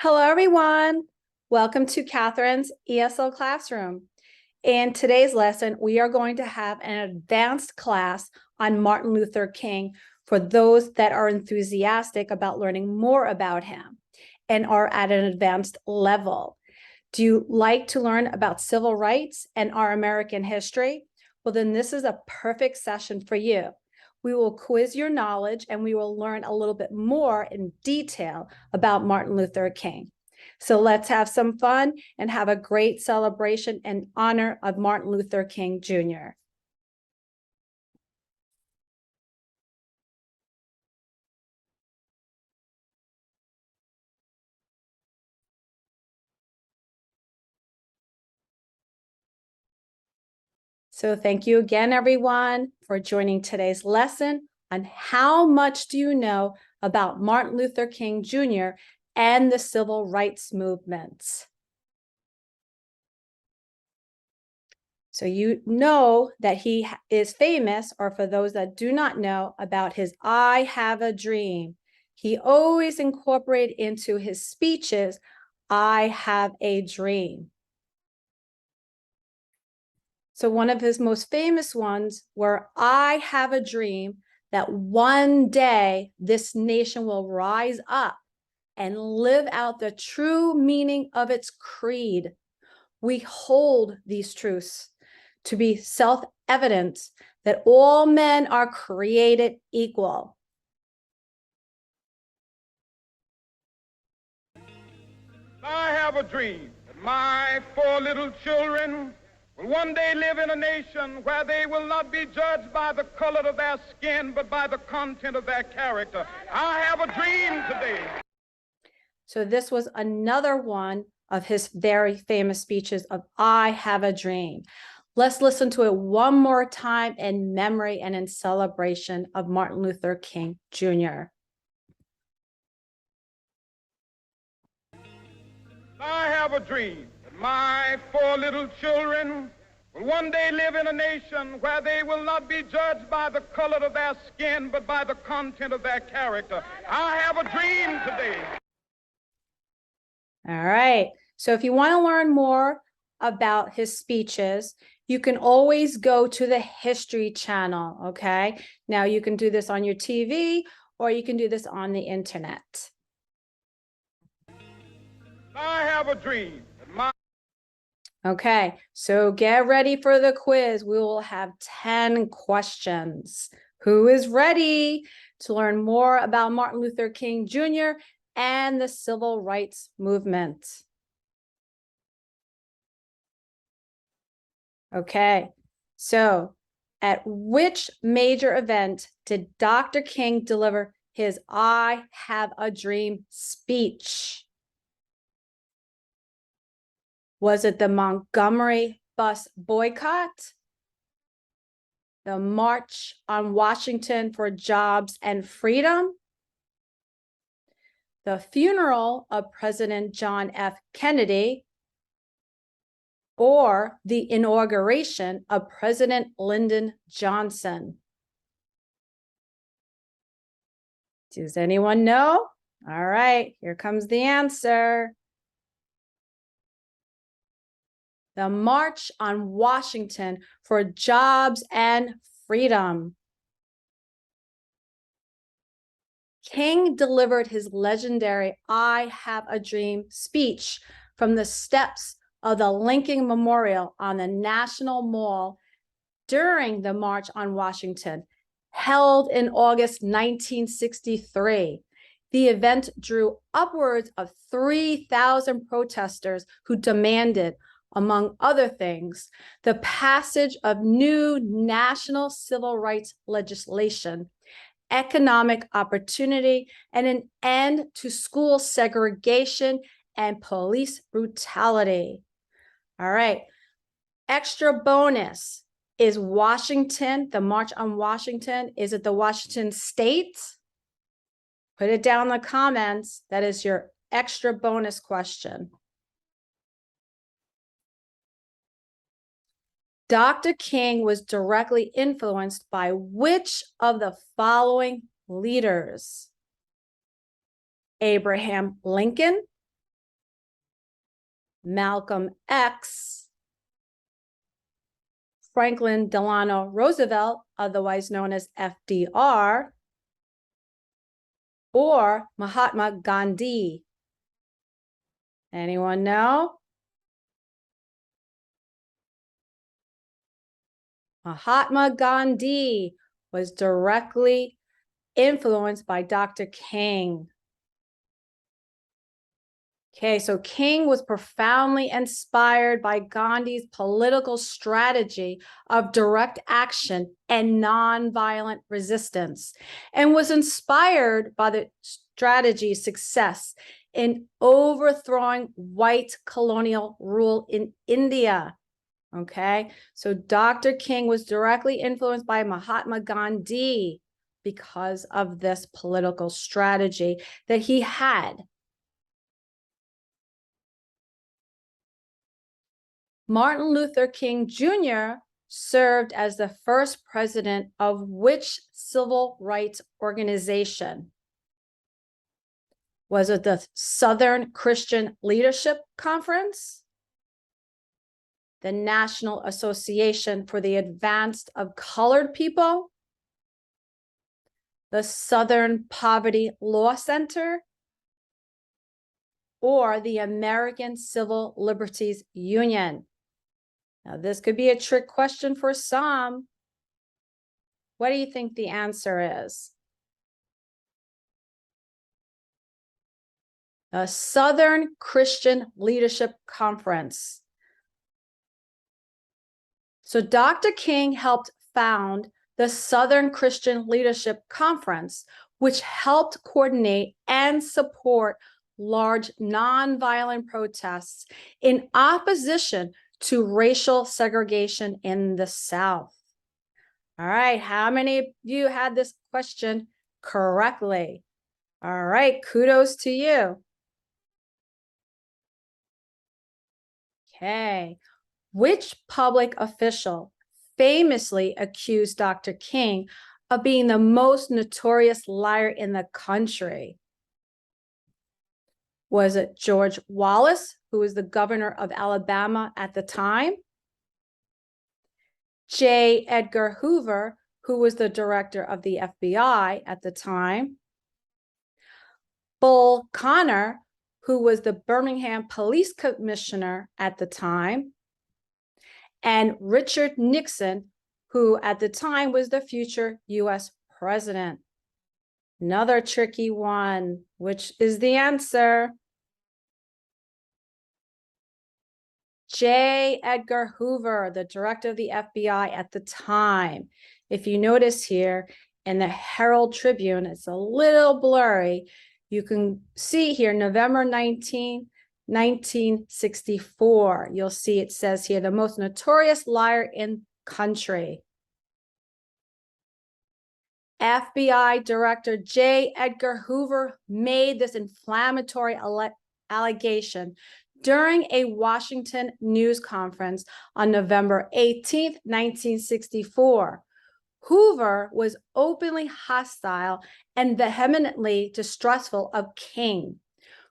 Hello, everyone. Welcome to Catherine's ESL classroom. In today's lesson, we are going to have an advanced class on Martin Luther King for those that are enthusiastic about learning more about him and are at an advanced level. Do you like to learn about civil rights and our American history? Well, then this is a perfect session for you. We will quiz your knowledge and we will learn a little bit more in detail about Martin Luther King. So let's have some fun and have a great celebration in honor of Martin Luther King Jr. So thank you again, everyone, for joining today's lesson on how much do you know about Martin Luther King Jr. and the civil rights movements. So you know that he is famous, or for those that do not know, about his I Have a Dream. He always incorporated into his speeches, I have a dream. So one of his most famous ones were, I have a dream that one day this nation will rise up and live out the true meaning of its creed. We hold these truths to be self-evident that all men are created equal. I have a dream that my 4 little children will one day live in a nation where they will not be judged by the color of their skin, but by the content of their character. I have a dream today. So this was another one of his very famous speeches of I Have a Dream. Let's listen to it one more time in memory and in celebration of Martin Luther King Jr. I have a dream that my 4 little children will one day live in a nation where they will not be judged by the color of their skin, but by the content of their character. I have a dream today. All right. So if you want to learn more about his speeches, you can always go to the History Channel, okay? Now you can do this on your TV or you can do this on the internet. I have a dream that my Okay, so get ready for the quiz. We will have 10 questions. Who is ready to learn more about Martin Luther King Jr. and the civil rights movement? Okay, so at which major event did Dr. King deliver his I Have a Dream speech? Was it the Montgomery bus boycott, the March on Washington for Jobs and Freedom, the funeral of President John F. Kennedy, or the inauguration of President Lyndon Johnson? Does anyone know? All right, here comes the answer. The March on Washington for Jobs and Freedom. King delivered his legendary I Have a Dream speech from the steps of the Lincoln Memorial on the National Mall during the March on Washington, held in August 1963. The event drew upwards of 3,000 protesters who demanded, among other things, the passage of new national civil rights legislation, economic opportunity, and an end to school segregation and police brutality. All right, extra bonus. Is Washington, the March on Washington, is it the Washington State? Put it down in the comments. That is your extra bonus question. Dr. King was directly influenced by which of the following leaders? Abraham Lincoln, Malcolm X, Franklin Delano Roosevelt, otherwise known as FDR, or Mahatma Gandhi? Anyone know? Mahatma Gandhi was directly influenced by Dr. King. Okay, so King was profoundly inspired by Gandhi's political strategy of direct action and nonviolent resistance, and was inspired by the strategy's success in overthrowing white colonial rule in India. Okay, so Dr. King was directly influenced by Mahatma Gandhi because of this political strategy that he had. Martin Luther King Jr. served as the first president of which civil rights organization? Was it the Southern Christian Leadership Conference, the National Association for the Advancement of Colored People, the Southern Poverty Law Center, or the American Civil Liberties Union? Now, this could be a trick question for some. What do you think the answer is? The Southern Christian Leadership Conference. So Dr. King helped found the Southern Christian Leadership Conference, which helped coordinate and support large nonviolent protests in opposition to racial segregation in the South. All right, how many of you had this question correctly? All right, kudos to you. Okay, which public official famously accused Dr. King of being the most notorious liar in the country? Was it George Wallace, who was the governor of Alabama at the time? J. Edgar Hoover, who was the director of the FBI at the time? Bull Connor, who was the Birmingham police commissioner at the time? And Richard Nixon, who at the time was the future US president? Another tricky one. Which is the answer? J. Edgar Hoover, the director of the FBI at the time. If you notice here in the Herald Tribune, it's a little blurry. You can see here, November 19, 1964. You'll see it says here, the most notorious liar in country. FBI Director J. Edgar Hoover made this inflammatory allegation during a Washington news conference on November 18, 1964. Hoover was openly hostile and vehemently distrustful of King.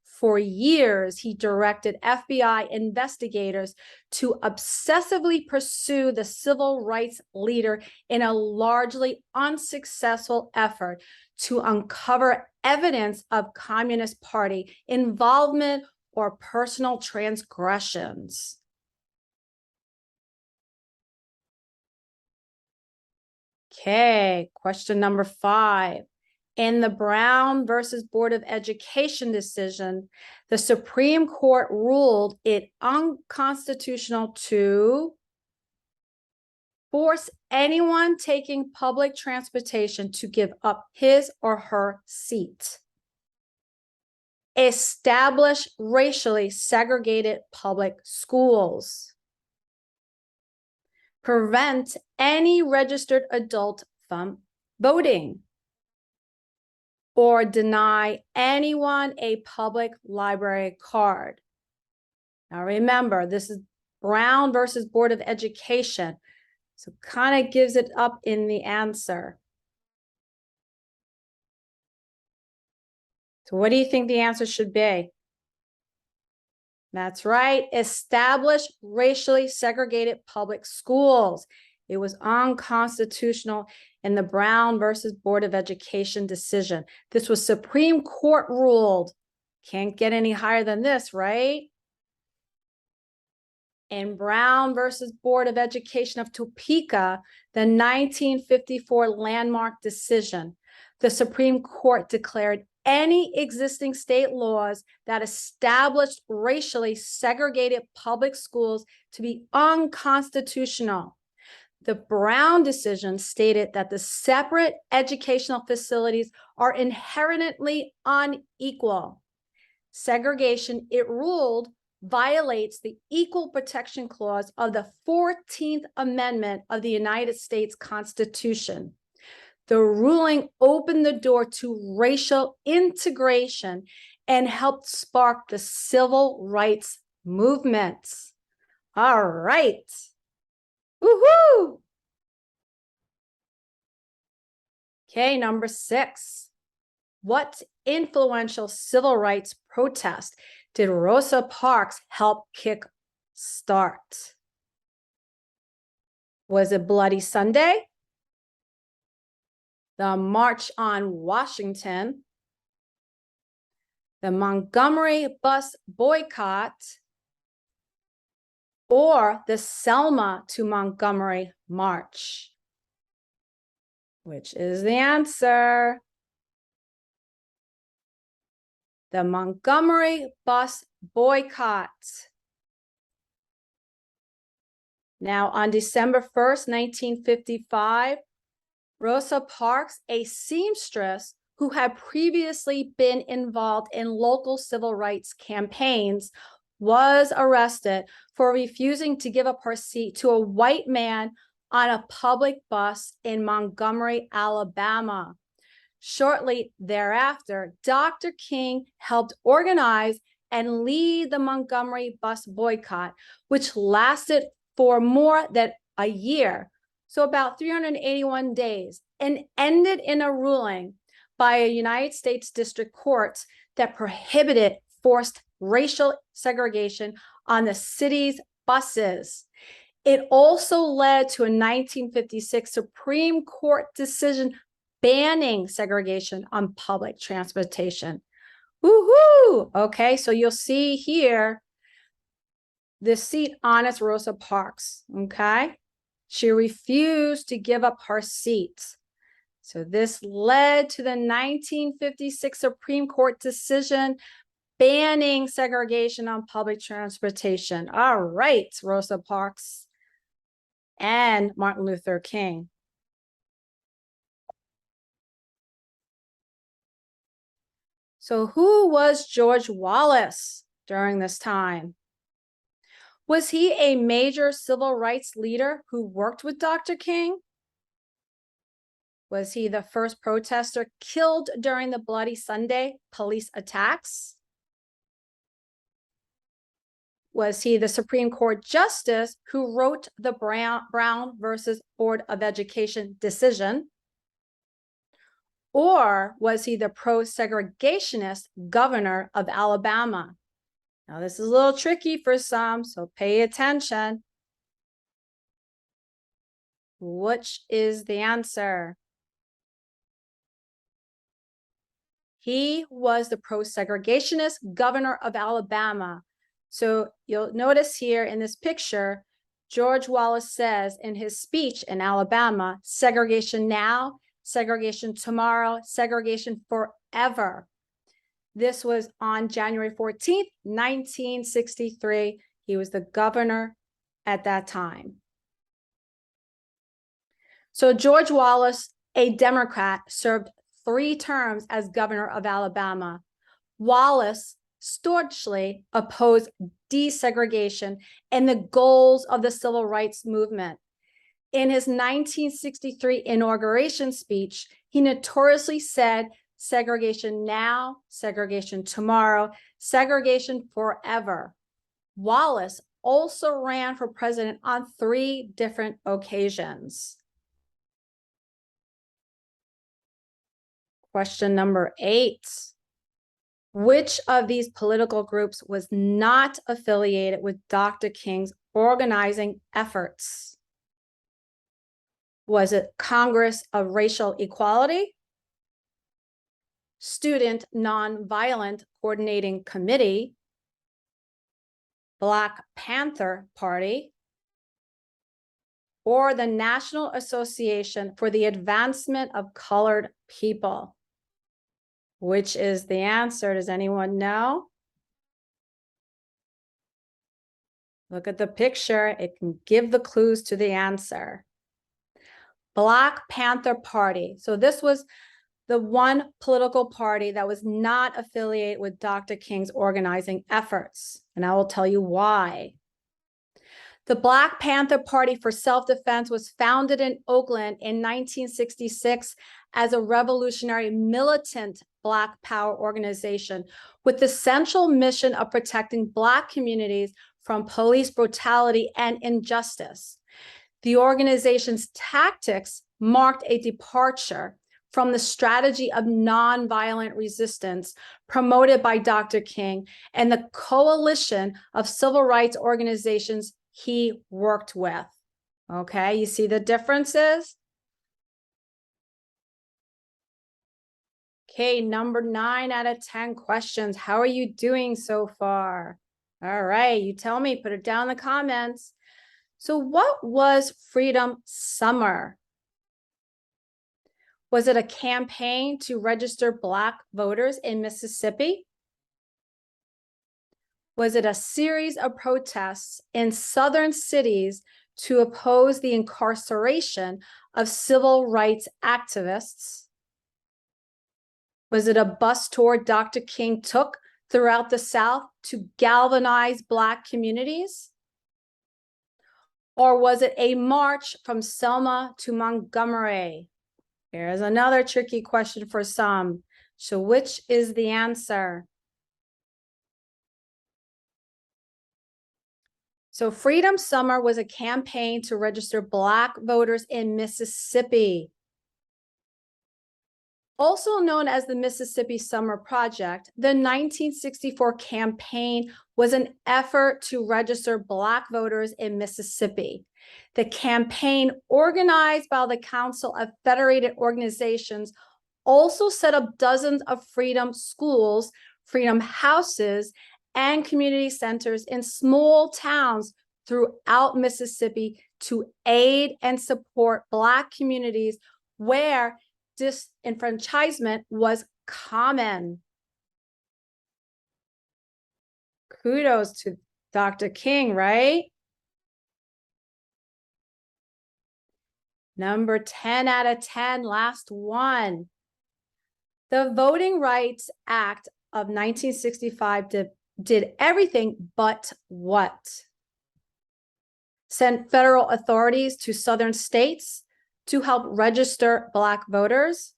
For years, he directed FBI investigators to obsessively pursue the civil rights leader in a largely unsuccessful effort to uncover evidence of Communist Party involvement or personal transgressions. Okay, question number 5. In the Brown versus Board of Education decision, the Supreme Court ruled it unconstitutional to force anyone taking public transportation to give up his or her seat, establish racially segregated public schools, prevent any registered adult from voting, or deny anyone a public library card. Now remember, this is Brown versus Board of Education, so kind of gives it up in the answer. So what do you think the answer should be? That's right. Establish racially segregated public schools. It was unconstitutional in the Brown versus Board of Education decision. This was Supreme Court ruled. Can't get any higher than this, right? In Brown versus Board of Education of Topeka, the 1954 landmark decision, the Supreme Court declared any existing state laws that established racially segregated public schools to be unconstitutional. The Brown decision stated that the separate educational facilities are inherently unequal. Segregation, it ruled, violates the Equal Protection Clause of the 14th Amendment of the United States Constitution. The ruling opened the door to racial integration and helped spark the civil rights movement. All right. Woohoo! Okay, number 6. What influential civil rights protest did Rosa Parks help kick start? Was it Bloody Sunday? The March on Washington? The Montgomery bus boycott? Or the Selma to Montgomery march? Which is the answer? The Montgomery bus boycott. Now, on December 1st, 1955, Rosa Parks, a seamstress who had previously been involved in local civil rights campaigns, was arrested for refusing to give up her seat to a white man on a public bus in Montgomery, Alabama. Shortly thereafter, Dr. King helped organize and lead the Montgomery bus boycott, which lasted for more than a year, so about 381 days, and ended in a ruling by a United States District Court that prohibited forced racial segregation on the city's buses. It also led to a 1956 Supreme Court decision banning segregation on public transportation. Woohoo! Okay, so you'll see here the seat on it's Rosa Parks. Okay, she refused to give up her seat. So this led to the 1956 Supreme Court decision banning segregation on public transportation. All right, Rosa Parks and Martin Luther King. So who was George Wallace during this time? Was he a major civil rights leader who worked with Dr. King? Was he the first protester killed during the Bloody Sunday police attacks? Was he the Supreme Court justice who wrote the Brown versus Board of Education decision? Or was he the pro-segregationist governor of Alabama? Now, this is a little tricky for some, so pay attention. Which is the answer? He was the pro-segregationist governor of Alabama. So you'll notice here in this picture, George Wallace says in his speech in Alabama, segregation now, segregation tomorrow, segregation forever. This was on January 14th, 1963. He was the governor at that time. So George Wallace, a Democrat, served 3 terms as governor of Alabama. Wallace staunchly opposed desegregation and the goals of the civil rights movement. In his 1963 inauguration speech, he notoriously said, segregation now, segregation tomorrow, segregation forever. Wallace also ran for president on 3 different occasions. Question number 8. Which of these political groups was not affiliated with Dr. King's organizing efforts? Was it Congress of Racial Equality, Student Nonviolent Coordinating Committee, Black Panther Party, or the National Association for the Advancement of Colored People? Which is the answer? Does anyone know? Look at the picture. It can give the clues to the answer. Black Panther Party. So this was the one political party that was not affiliated with Dr. King's organizing efforts. And I will tell you why. The Black Panther Party for Self-Defense was founded in Oakland in 1966 as a revolutionary militant Black Power organization with the central mission of protecting Black communities from police brutality and injustice. The organization's tactics marked a departure from the strategy of nonviolent resistance promoted by Dr. King and the coalition of civil rights organizations he worked with. Okay, you see the differences? Okay, number 9 out of 10 questions. How are you doing so far? All right, you tell me, put it down in the comments. So what was Freedom Summer? Was it a campaign to register Black voters in Mississippi? Was it a series of protests in southern cities to oppose the incarceration of civil rights activists? Was it a bus tour Dr. King took throughout the South to galvanize Black communities? Or was it a march from Selma to Montgomery? Here's another tricky question for some. So which is the answer? So Freedom Summer was a campaign to register Black voters in Mississippi. Also known as the Mississippi Summer Project, the 1964 campaign was an effort to register Black voters in Mississippi. The campaign, organized by the Council of Federated Organizations, also set up dozens of freedom schools, freedom houses, and community centers in small towns throughout Mississippi to aid and support Black communities where disenfranchisement was common. Kudos to Dr. King, right? Number 10 out of 10, last one. The Voting Rights Act of 1965 did everything but what? Sent federal authorities to southern states to help register Black voters,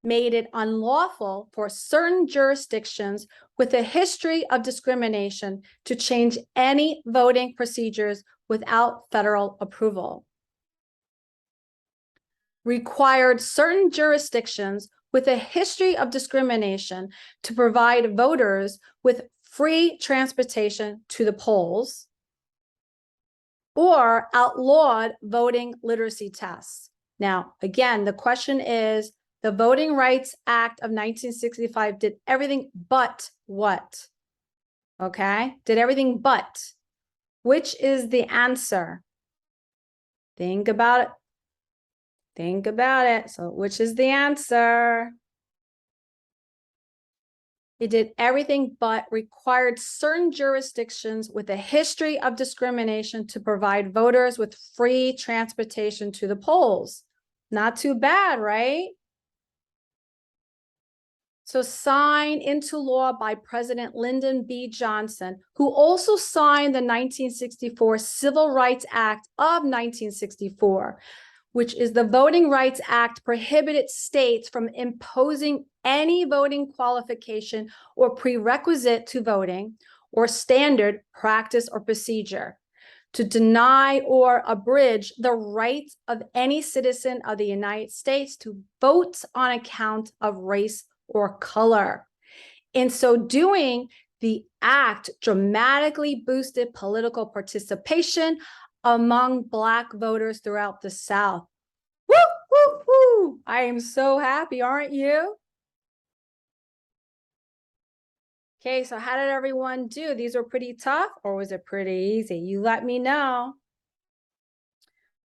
made it unlawful for certain jurisdictions with a history of discrimination to change any voting procedures without federal approval, required certain jurisdictions with a history of discrimination to provide voters with free transportation to the polls, or outlawed voting literacy tests. Now, again, the question is, the Voting Rights Act of 1965 did everything but what? Okay, did everything but. Which is the answer? Think about it. Think about it. So which is the answer? It did everything but required certain jurisdictions with a history of discrimination to provide voters with free transportation to the polls. Not too bad, right? So signed into law by President Lyndon B. Johnson, who also signed the 1964 Civil Rights Act of 1964, which is the Voting Rights Act, prohibited states from imposing any voting qualification or prerequisite to voting or standard practice or procedure to deny or abridge the rights of any citizen of the United States to vote on account of race or color. In so doing, the act dramatically boosted political participation among Black voters throughout the South. Woo, woo, woo! I am so happy, aren't you? Okay, so how did everyone do? These were pretty tough, or was it pretty easy? You let me know.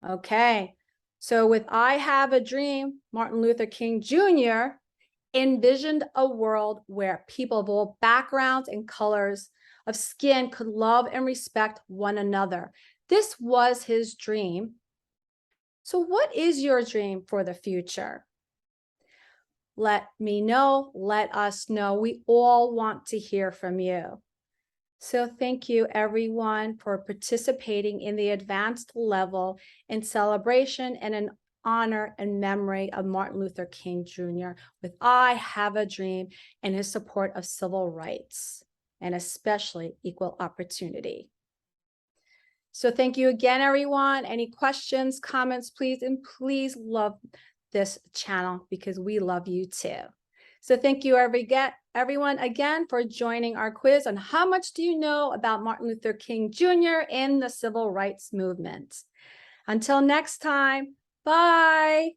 Okay, so with I Have a Dream, Martin Luther King Jr. envisioned a world where people of all backgrounds and colors of skin could love and respect one another. This was his dream. So what is your dream for the future? Let me know, let us know. We all want to hear from you. So thank you everyone for participating in the advanced level in celebration and in honor and memory of Martin Luther King Jr. with I Have a Dream and his support of civil rights and especially equal opportunity. So thank you again, everyone. Any questions, comments, please, and please love this channel because we love you too. So thank you everyone again for joining our quiz on how much do you know about Martin Luther King Jr. in the civil rights movement. Until next time, bye.